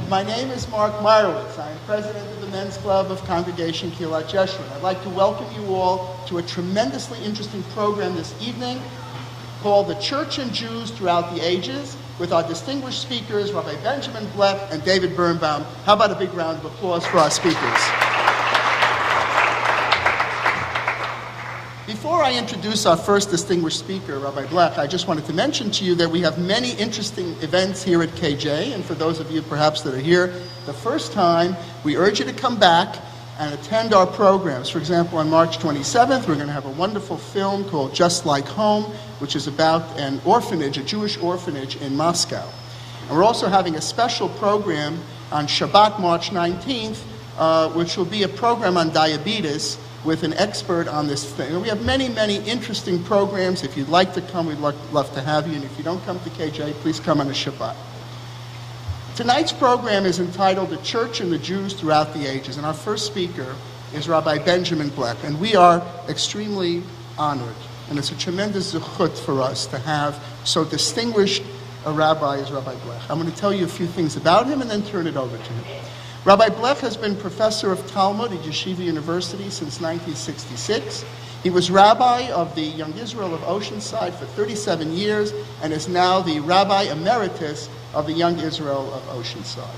My name is Mark Meyerowitz. I am president of the Men's Club of Congregation Kilat Jeshurun. I'd like to welcome you all to a tremendously interesting program this evening called The Church and Jews Throughout the Ages, with our distinguished speakers, Rabbi Benjamin Blech and David Birnbaum. How about a big round of applause for our speakers? Before I introduce our first distinguished speaker, Rabbi Blech, I just wanted to mention to you that we have many interesting events here at KJ, and for those of you perhaps that are here the first time, we urge you to come back and attend our programs. For example, on March 27th, we're going to have a wonderful film called Just Like Home, which is about an orphanage, a Jewish orphanage in Moscow. And we're also having a special program on Shabbat, March 19th, which will be a program on diabetes with an expert on this thing. And we have many, many interesting programs. If you'd like to come, we'd love to have you. And if you don't come to KJ, please come on a Shabbat. Tonight's program is entitled The Church and the Jews Throughout the Ages. And our first speaker is Rabbi Benjamin Blech. And we are extremely honored. And it's a tremendous zechut for us to have so distinguished a rabbi as Rabbi Blech. I'm going to tell you a few things about him and then turn it over to him. Rabbi Blech has been professor of Talmud at Yeshiva University since 1966. He was rabbi of the Young Israel of Oceanside for 37 years and is now the rabbi emeritus of the Young Israel of Oceanside.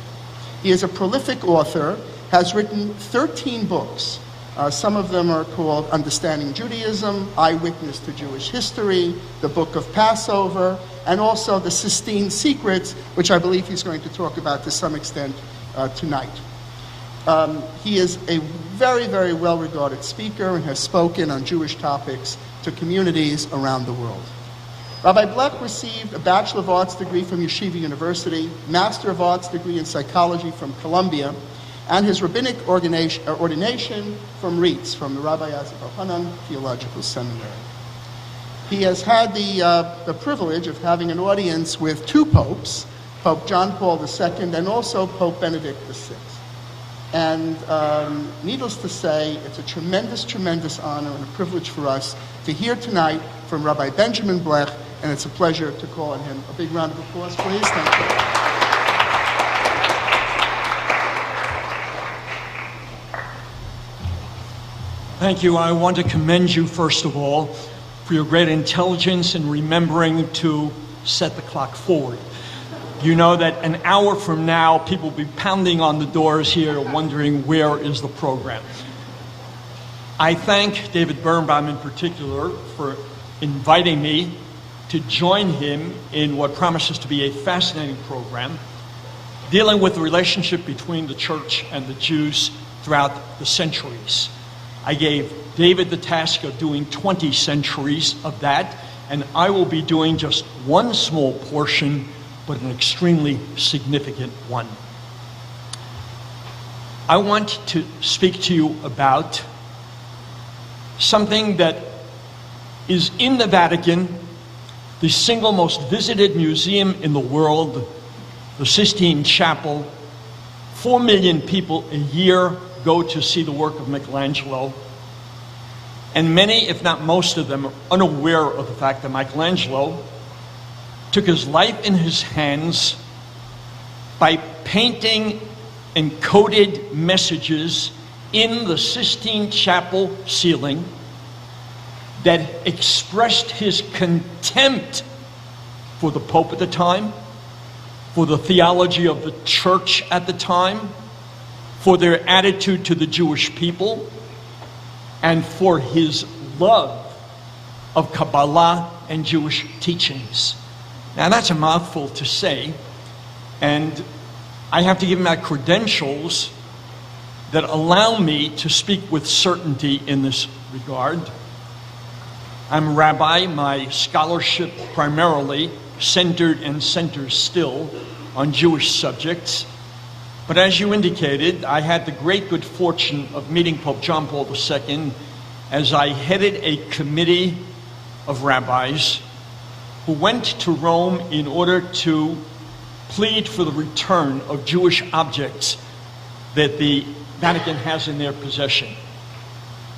He is a prolific author, has written 13 books. Some of them are called Understanding Judaism, Eyewitness to Jewish History, The Book of Passover, and also The Sistine Secrets, which I believe he's going to talk about to some extent tonight. He is a very, very well-regarded speaker and has spoken on Jewish topics to communities around the world. Rabbi Blech received a Bachelor of Arts degree from Yeshiva University, Master of Arts degree in Psychology from Columbia, and his rabbinic ordination from RIETS, from the Rabbi Yosef Elchanan Theological Seminary. He has had the privilege of having an audience with two popes, Pope John Paul II and also Pope Benedict XVI. And needless to say, it's a tremendous, tremendous honor and a privilege for us to hear tonight from Rabbi Benjamin Blech, and it's a pleasure to call on him. A big round of applause, please. Thank you. Thank you. I want to commend you, first of all, for your great intelligence in remembering to set the clock forward. You know that an hour from now, people will be pounding on the doors here wondering where is the program. I thank David Birnbaum in particular for inviting me to join him in what promises to be a fascinating program dealing with the relationship between the church and the Jews throughout the centuries. I gave David the task of doing 20 centuries of that, and I will be doing just one small portion, but an extremely significant one. I want to speak to you about something that is in the Vatican, the single most visited museum in the world, the Sistine Chapel. 4 million people a year go to see the work of Michelangelo. And many, if not most of them, are unaware of the fact that Michelangelo took his life in his hands by painting encoded messages in the Sistine Chapel ceiling that expressed his contempt for the Pope at the time, for the theology of the church at the time, for their attitude to the Jewish people, and for his love of Kabbalah and Jewish teachings. Now that's a mouthful to say, and I have to give him my credentials that allow me to speak with certainty in this regard. I'm a rabbi. My scholarship primarily centered and centers still on Jewish subjects. But as you indicated, I had the great good fortune of meeting Pope John Paul II as I headed a committee of rabbis who went to Rome in order to plead for the return of Jewish objects that the Vatican has in their possession.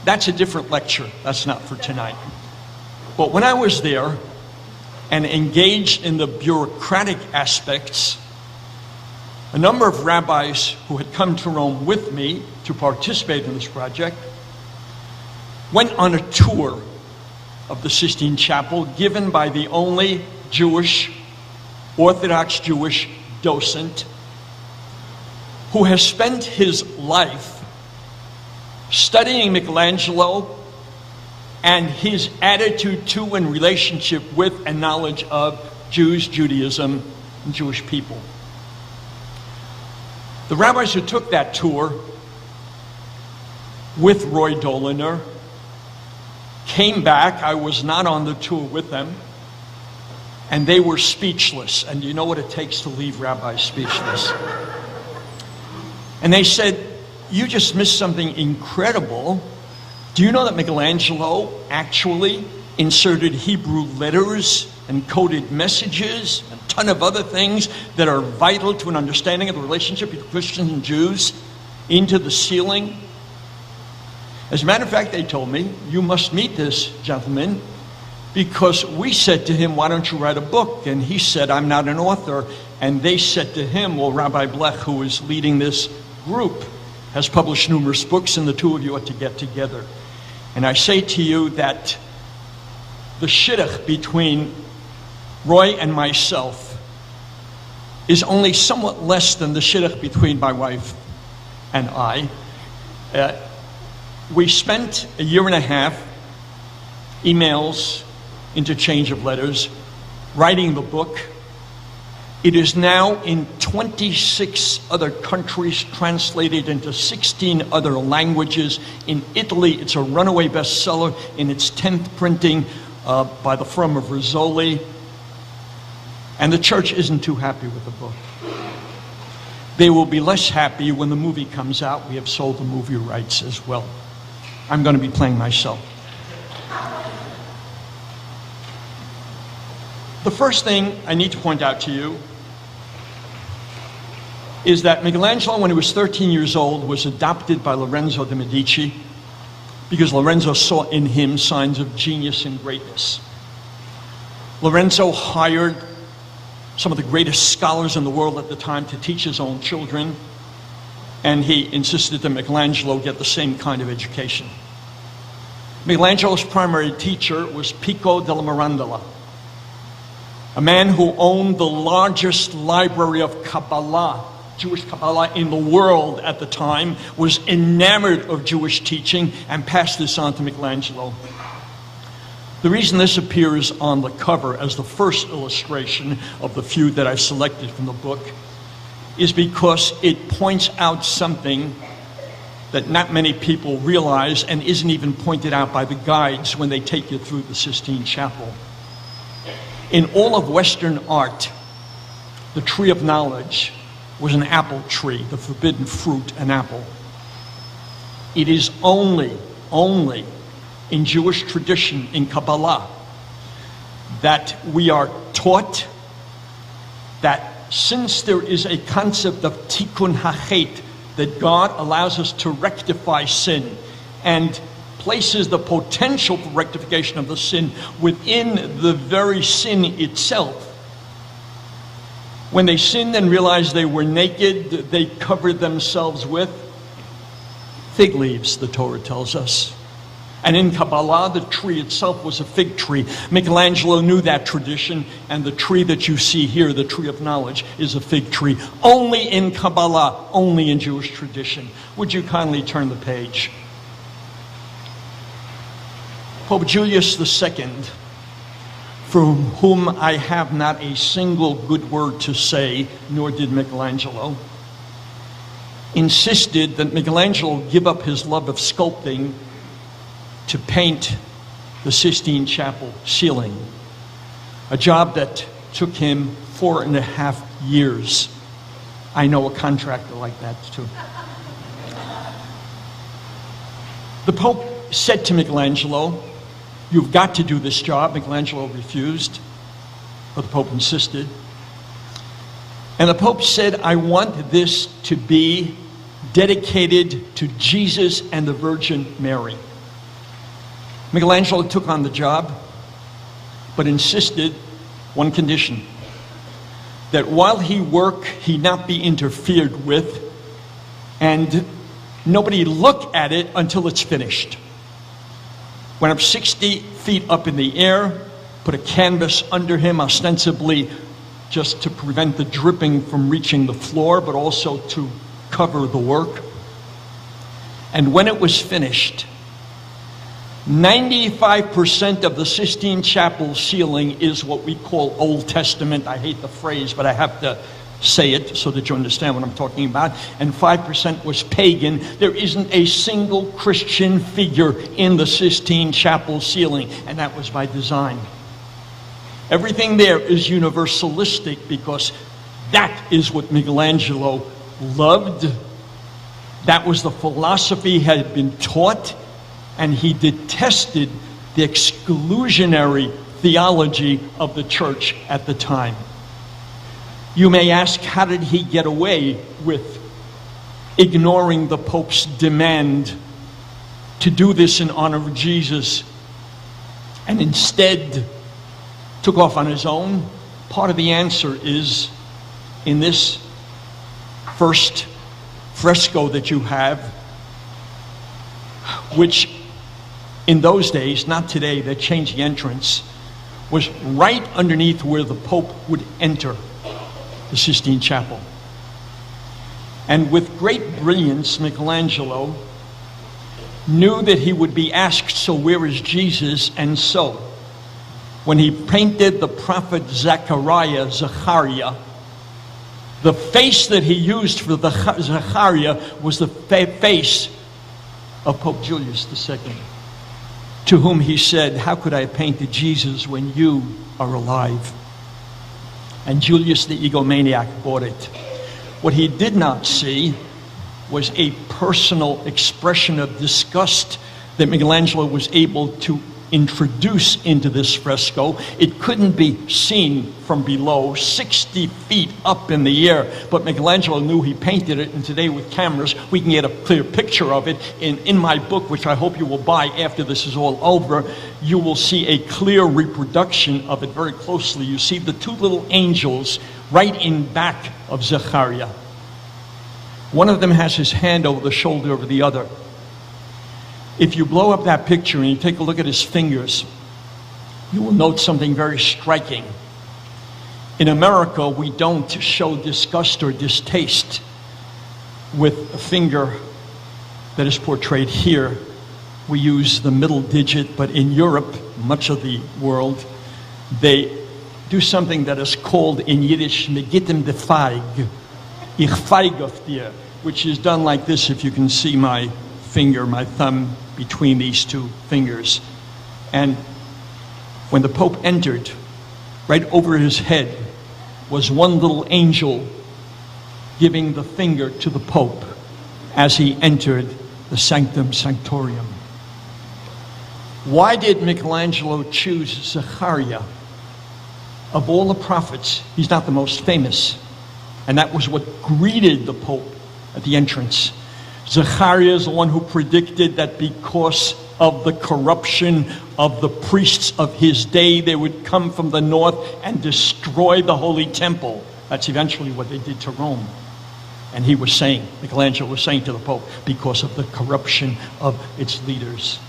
That's a different lecture. That's not for tonight. But when I was there and engaged in the bureaucratic aspects, A number of rabbis who had come to Rome with me to participate in this project went on a tour of the Sistine Chapel given by the only Orthodox Jewish docent who has spent his life studying Michelangelo and his attitude to and relationship with and knowledge of Jews, Judaism, and Jewish people. The rabbis who took that tour with Roy Doliner came back. I was not on the tour with them, and they were speechless. And you know what it takes to leave rabbis speechless. And they said, "You just missed something incredible. Do you know that Michelangelo actually inserted Hebrew letters and coded messages, and a ton of other things that are vital to an understanding of the relationship between Christians and Jews into the ceiling?" As a matter of fact, they told me, "You must meet this gentleman," because we said to him, "Why don't you write a book?" And he said, "I'm not an author." And they said to him, "Well, Rabbi Blech, who is leading this group, has published numerous books, and the two of you ought to get together." And I say to you that the shidduch between Roy and myself is only somewhat less than the shidduch between my wife and I. We spent a year and a half, emails, interchange of letters, writing the book. It is now in 26 other countries, translated into 16 other languages. In Italy, it's a runaway bestseller in its 10th printing by the firm of Rizzoli. And the church isn't too happy with the book. They will be less happy when the movie comes out. We have sold the movie rights as well. I'm going to be playing myself. The first thing I need to point out to you is that Michelangelo, when he was 13 years old, was adopted by Lorenzo de' Medici because Lorenzo saw in him signs of genius and greatness. Lorenzo hired some of the greatest scholars in the world at the time to teach his own children, and he insisted that Michelangelo get the same kind of education. Michelangelo's primary teacher was Pico della Mirandola, a man who owned the largest library of Kabbalah, Jewish Kabbalah, in the world at the time, was enamored of Jewish teaching and passed this on to Michelangelo. The reason this appears on the cover as the first illustration of the few that I've selected from the book is because it points out something that not many people realize and isn't even pointed out by the guides when they take you through the Sistine Chapel. In all of Western art, the tree of knowledge was an apple tree, the forbidden fruit, an apple. It is only in Jewish tradition, in Kabbalah, that we are taught that since there is a concept of tikkun hachet, that God allows us to rectify sin and places the potential for rectification of the sin within the very sin itself. When they sinned and realized they were naked, they covered themselves with fig leaves, the Torah tells us. And in Kabbalah, the tree itself was a fig tree. Michelangelo knew that tradition, and the tree that you see here, the tree of knowledge, is a fig tree. Only in Kabbalah, only in Jewish tradition. Would you kindly turn the page? Pope Julius II, for whom I have not a single good word to say, nor did Michelangelo, insisted that Michelangelo give up his love of sculpting to paint the Sistine Chapel ceiling, a job that took him 4.5 years. I know a contractor like that too. The Pope said to Michelangelo, "You've got to do this job." Michelangelo refused, but the Pope insisted. And the Pope said, "I want this to be dedicated to Jesus and the Virgin Mary." Michelangelo took on the job, but insisted one condition: that while he worked, he not be interfered with, and nobody look at it until it's finished. Went up 60 feet up in the air, put a canvas under him, ostensibly just to prevent the dripping from reaching the floor, but also to cover the work. And when it was finished, 95% of the Sistine Chapel ceiling is what we call Old Testament. I hate the phrase, but I have to say it so that you understand what I'm talking about. And 5% was pagan. There isn't a single Christian figure in the Sistine Chapel ceiling, and that was by design. Everything there is universalistic because that is what Michelangelo loved. That was the philosophy he had been taught, and he detested the exclusionary theology of the church at the time. You may ask, how did he get away with ignoring the Pope's demand to do this in honor of Jesus and instead took off on his own? Part of the answer is in this first fresco that you have, which in those days, not today, they changed the entrance, was right underneath where the Pope would enter the Sistine Chapel. And with great brilliance, Michelangelo knew that he would be asked, so where is Jesus? And so, when he painted the prophet Zechariah, the face that he used for the Zechariah was the face of Pope Julius II, to whom he said, how could I have painted Jesus when you are alive? And Julius the egomaniac bought it. What he did not see was a personal expression of disgust that Michelangelo was able to introduce into this fresco. It couldn't be seen from below, 60 feet up in the air, but Michelangelo knew he painted it, and today with cameras we can get a clear picture of it. In my book, which I hope you will buy after this is all over, you will see a clear reproduction of it very closely. You see the two little angels right in back of Zechariah. One of them has his hand over the shoulder of the other. If you blow up that picture and you take a look at his fingers, you will note something very striking. In America, we don't show disgust or distaste with a finger that is portrayed here. We use the middle digit, but in Europe, much of the world, they do something that is called in Yiddish, "Megittem de feig," "Ich feig auf dir," which is done like this, if you can see my finger, my thumb between these two fingers. And when the Pope entered, right over his head was one little angel giving the finger to the Pope as he entered the Sanctum Sanctorum. Why did Michelangelo choose Zechariah? Of all the prophets, he's not the most famous. And that was what greeted the Pope at the entrance. Zechariah is the one who predicted that because of the corruption of the priests of his day, they would come from the north and destroy the Holy Temple. That's eventually what they did to Rome. And he was saying, Michelangelo was saying to the Pope, because of the corruption of its leaders.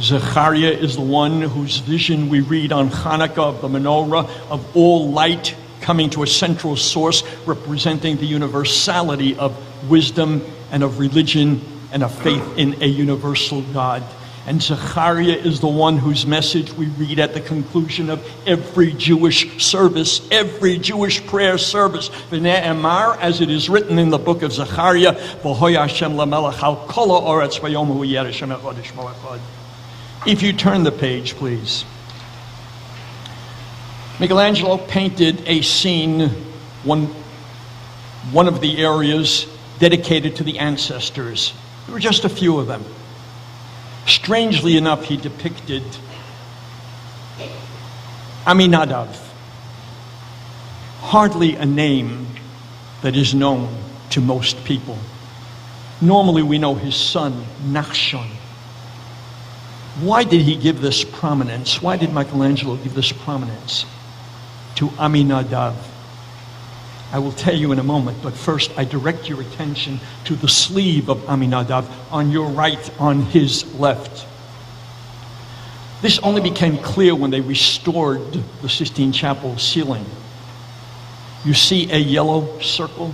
Zechariah is the one whose vision we read on Hanukkah of the menorah, of all light coming to a central source, representing the universality of wisdom and of religion and of faith in a universal God. And Zechariah is the one whose message we read at the conclusion of every Jewish service, every Jewish prayer service. V'ne'emar, as it is written in the book of Zechariah, V'hoya Hashem lamelech al kol ha'oretz v'yom hu yeh Hashem echad yishmo echad. If you turn the page, please. Michelangelo painted a scene, one of the areas dedicated to the ancestors. There were just a few of them. Strangely enough, he depicted Aminadav, hardly a name that is known to most people. Normally we know his son, Nachshon. Why did he give this prominence? Why did Michelangelo give this prominence to Aminadav? I will tell you in a moment, but first I direct your attention to the sleeve of Aminadav on your right, on his left. This only became clear when they restored the Sistine Chapel ceiling. You see a yellow circle?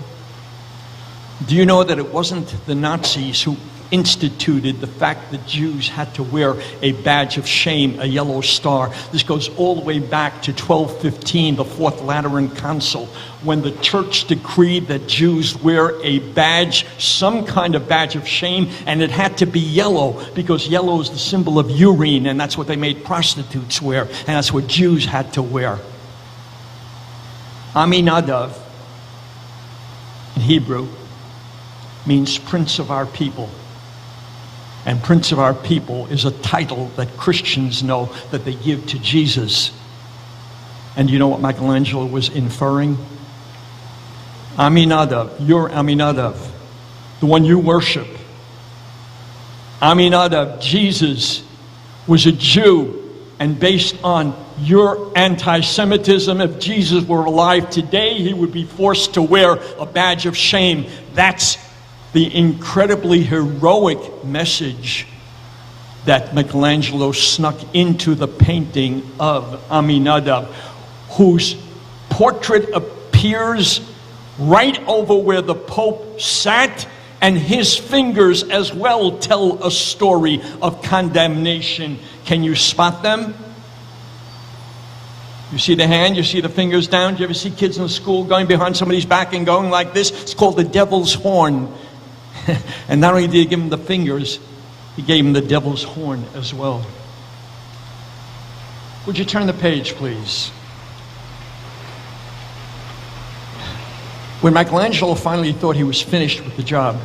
Do you know that it wasn't the Nazis who instituted the fact that Jews had to wear a badge of shame, a yellow star? This goes all the way back to 1215, the Fourth Lateran Council, when the church decreed that Jews wear a badge, some kind of badge of shame, and it had to be yellow because yellow is the symbol of urine, and that's what they made prostitutes wear, and that's what Jews had to wear. Aminadav, in Hebrew, means Prince of our people. And Prince of our people is a title that Christians know that they give to Jesus. And you know what Michelangelo was inferring? Aminadav, you're Aminadav, the one you worship. Aminadav, Jesus, was a Jew, and based on your anti-Semitism, if Jesus were alive today, he would be forced to wear a badge of shame. That's the incredibly heroic message that Michelangelo snuck into the painting of Aminadav, whose portrait appears right over where the Pope sat, and his fingers as well tell a story of condemnation. Can you spot them? You see the hand, you see the fingers down. Do you ever see kids in school going behind somebody's back and going like this? It's called the devil's horn. And not only did he give him the fingers, he gave him the devil's horn as well. Would you turn the page, please? When Michelangelo finally thought he was finished with the job,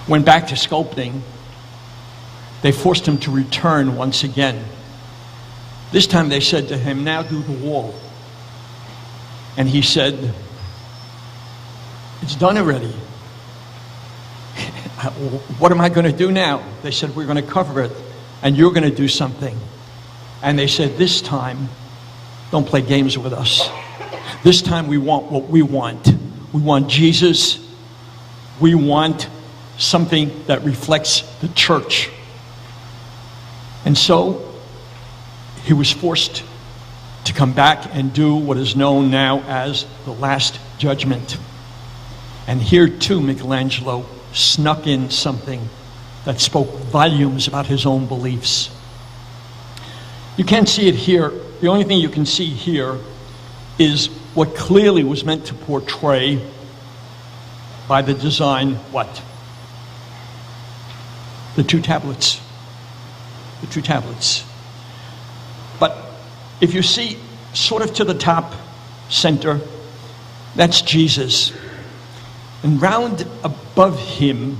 went back to sculpting, they forced him to return once again. This time they said to him, now do the wall. And he said, it's done already. What am I going to do now? They said, we're going to cover it, and you're going to do something. And they said, this time, don't play games with us. This time we want what we want. We want Jesus. We want something that reflects the church. And so he was forced to come back and do what is known now as the Last Judgment. And here too, Michelangelo snuck in something that spoke volumes about his own beliefs. You can't see it here. The only thing you can see here is what clearly was meant to portray by the design, what? The two tablets. The two tablets. But if you see sort of to the top center, that's Jesus. And round above him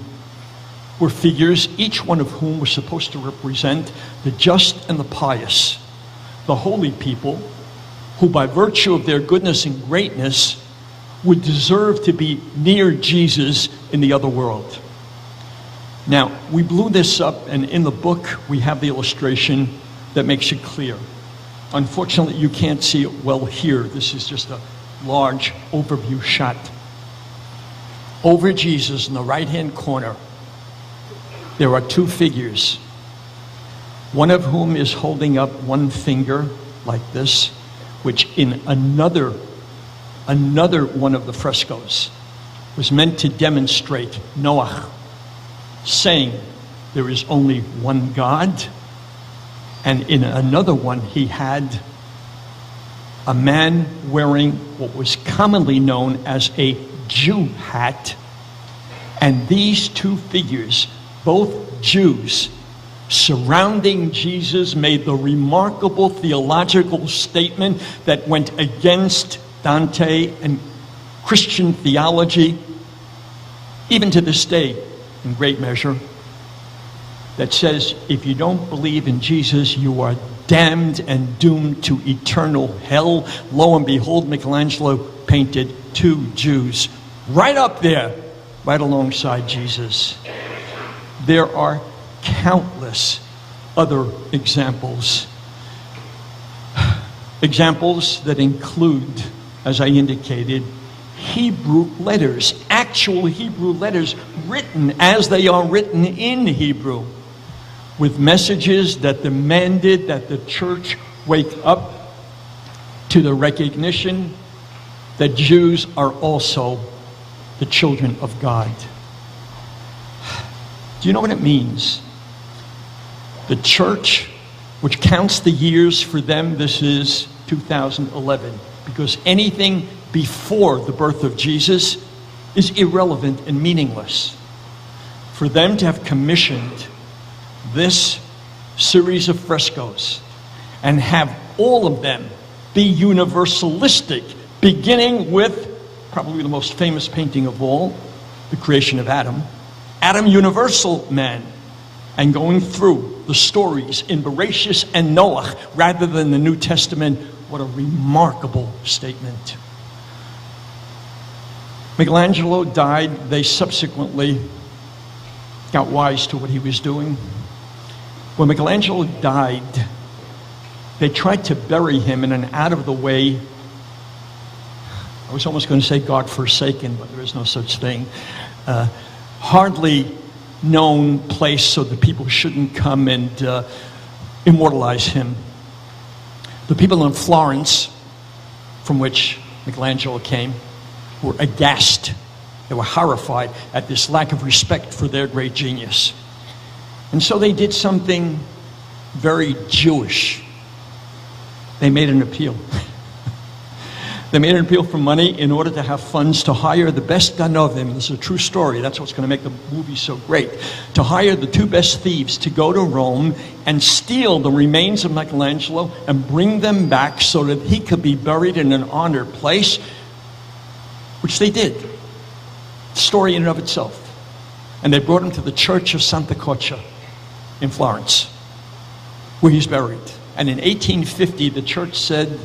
were figures, each one of whom was supposed to represent the just and the pious, the holy people, who by virtue of their goodness and greatness would deserve to be near Jesus in the other world. Now, we blew this up, and in the book we have the illustration that makes it clear. Unfortunately, you can't see it well here. This is just a large overview shot. Over Jesus in the right-hand corner, there are two figures, one of whom is holding up one finger like this, which in another one of the frescoes was meant to demonstrate Noah, saying there is only one God. And in another one, he had a man wearing what was commonly known as a Jew hat. And these two figures, both Jews, surrounding Jesus, made the remarkable theological statement that went against Dante and Christian theology, even to this day, in great measure, that says, if you don't believe in Jesus, you are damned and doomed to eternal hell. Lo and behold, Michelangelo painted two Jews right up there, right alongside Jesus. There are countless other examples. Examples that include as I indicated, Hebrew letters, actual Hebrew letters written as they are written in Hebrew, with messages that demanded that the church wake up to the recognition that Jews are also the children of God. Do you know what it means? The church, which counts the years for them, this is 2011, because anything before the birth of Jesus is irrelevant and meaningless. For them to have commissioned this series of frescoes and have all of them be universalistic, beginning with probably the most famous painting of all, the creation of Adam, Adam universal man, and going through the stories in Bereshit and Noach rather than the New Testament. What a remarkable statement. Michelangelo died. They subsequently got wise to what he was doing. When Michelangelo died, they tried to bury him in an out-of-the-way, I was almost going to say God-forsaken, but there is no such thing, hardly known place so that people shouldn't come and immortalize him. The people in Florence, from which Michelangelo came, were aghast. They were horrified at this lack of respect for their great genius. And so they did something very Jewish. They made an appeal. They made an appeal for money in order to have funds to hire the best ganovim. This is a true story. That's what's going to make the movie so great. To hire the two best thieves to go to Rome and steal the remains of Michelangelo and bring them back so that he could be buried in an honored place, which they did. Story in and of itself. And they brought him to the Church of Santa Croce in Florence, where he's buried. And in 1850, the church said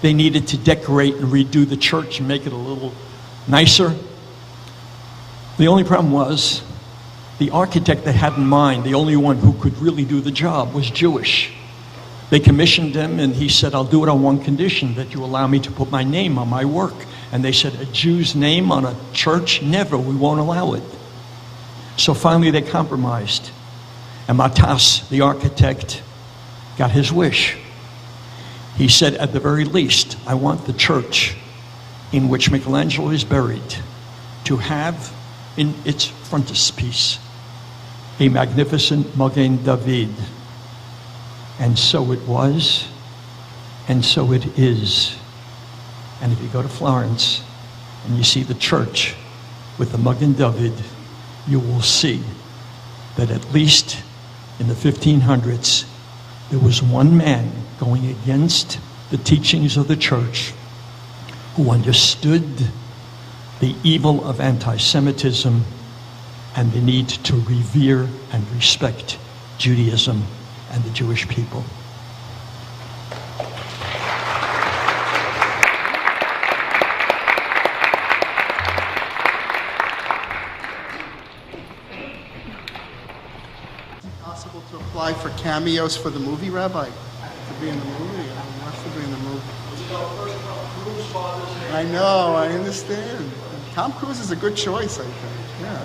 they needed to decorate and redo the church and make it a little nicer. The only problem was the architect they had in mind, the only one who could really do the job, was Jewish. They commissioned him, and he said, I'll do it on one condition, that you allow me to put my name on my work. And they said, a Jew's name on a church? Never, we won't allow it. So finally they compromised. And Matas, the architect, got his wish. He said, at the very least, I want the church in which Michelangelo is buried to have in its frontispiece a magnificent Magen David. And so it was, and so it is. And if you go to Florence and you see the church with the Magen David, you will see that at least in the 1500s, there was one man going against the teachings of the church who understood the evil of anti-Semitism and the need to revere and respect Judaism and the Jewish people. Possible to apply for cameos for the movie, Rabbi? To be in the movie? I want to be in the movie. I know, I understand. Tom Cruise is a good choice, I think. Yeah,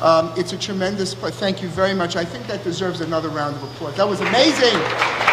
Scientology. It's a tremendous play. Thank you very much. I think that deserves another round of applause. That was amazing.